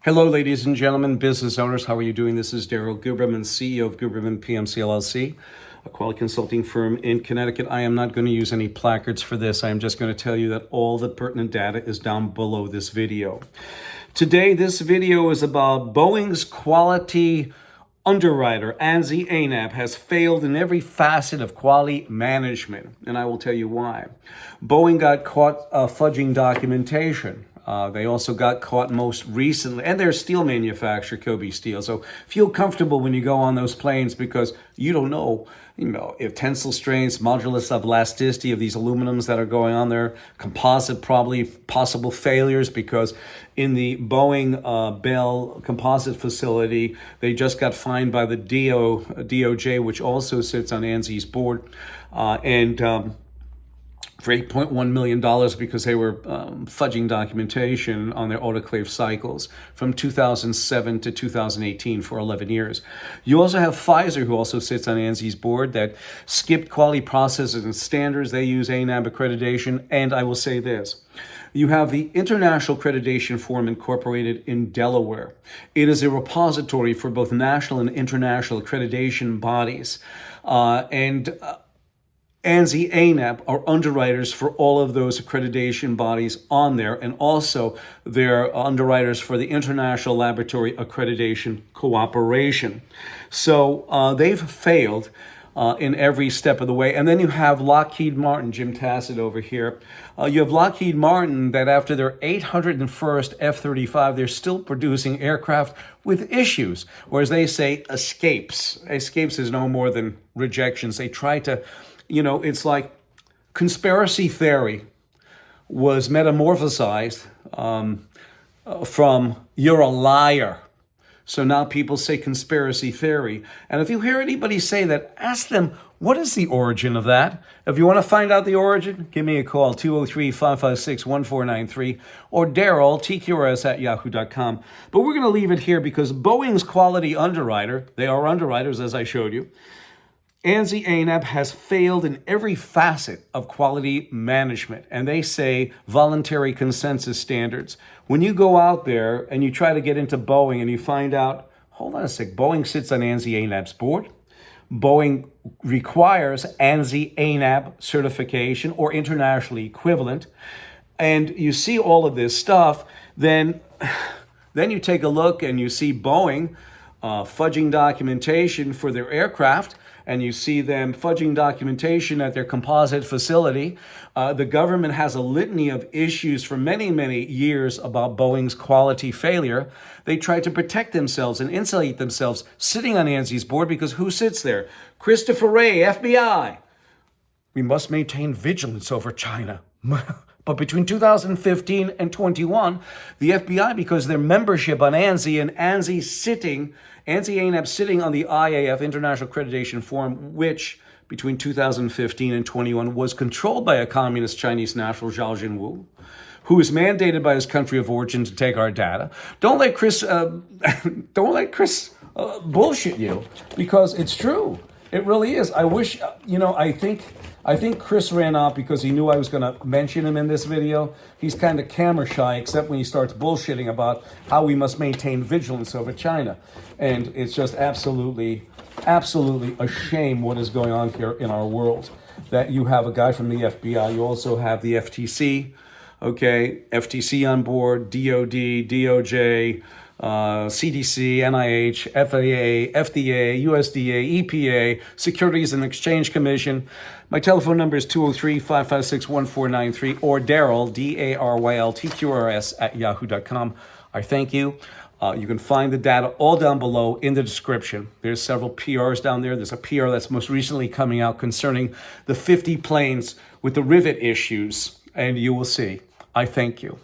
Hello, ladies and gentlemen, business owners. How are you doing? This is Daryl Guberman, CEO of Guberman PMC LLC, a quality consulting firm in Connecticut. I am not going to use any placards for this. I am just going to tell you that all the pertinent data is down below this video. Today, this video is about Boeing's quality underwriter, ANSI-ANAB, has failed in every facet of quality management, and I will tell you why. Boeing got caught fudging documentation. They also got caught most recently, and they're a steel manufacturer, Kobe Steel. So feel comfortable when you go on those planes because you don't know, if tensile strengths, modulus of elasticity of these aluminums that are going on there, composite probably possible failures because in the Boeing Bell composite facility, they just got fined by the DOJ, which also sits on ANSI's board, for $8.1 million because they were fudging documentation on their autoclave cycles from 2007 to 2018 for 11 years. You also have Pfizer, who also sits on ANSI's board, that skipped quality processes and standards. They use ANAB accreditation. And I will say this. You have the International Accreditation Form incorporated in Delaware. It is a repository for both national and international accreditation bodies. ANSI-ANAB are underwriters for all of those accreditation bodies on there, and also they're underwriters for the International Laboratory Accreditation Cooperation. So they've failed in every step of the way. And then you have Lockheed Martin, Jim Tassett over here. You have Lockheed Martin that after their 801st F-35, they're still producing aircraft with issues, whereas they say escapes. Escapes is no more than rejections. They try to, it's like conspiracy theory was metamorphosized from you're a liar. So now people say conspiracy theory. And if you hear anybody say that, ask them, what is the origin of that? If you want to find out the origin, give me a call, 203-556-1493, or Daryl, tqrs@yahoo.com. But we're going to leave it here because Boeing's quality underwriter, they are underwriters, as I showed you, ANSI-ANAB has failed in every facet of quality management, and they say voluntary consensus standards. When you go out there and you try to get into Boeing and you find out, hold on a sec, Boeing sits on ANSI-ANAB's board. Boeing requires ANSI-ANAB certification or internationally equivalent, and you see all of this stuff, then you take a look and you see Boeing fudging documentation for their aircraft, and you see them fudging documentation at their composite facility. The government has a litany of issues for many, many years about Boeing's quality failure. They try to protect themselves and insulate themselves sitting on ANSI's board because who sits there? Christopher Wray, FBI. We must maintain vigilance over China. But between 2015 and 21, the FBI, because their membership on ANSI and ANSI-ANAB sitting on the IAF, International Accreditation Forum, which between 2015 and 21 was controlled by a communist Chinese national, Zhao Jinwu, who is mandated by his country of origin to take our data. Don't let Chris bullshit you, because it's true. It really is. I wish, I think Chris ran out because he knew I was going to mention him in this video. He's kind of camera shy, except when he starts bullshitting about how we must maintain vigilance over China. And it's just absolutely a shame what is going on here in our world. That you have a guy from the FBI, you also have the FTC, FTC on board, DOD, DOJ, CDC, NIH, FAA, FDA, USDA, EPA, Securities and Exchange Commission. My telephone number is 203-556-1493 or Daryl, DARYL, TQRS@yahoo.com. I thank you. You can find the data all down below in the description. There's several PRs down there. There's a PR that's most recently coming out concerning the 50 planes with the rivet issues, and you will see. I thank you.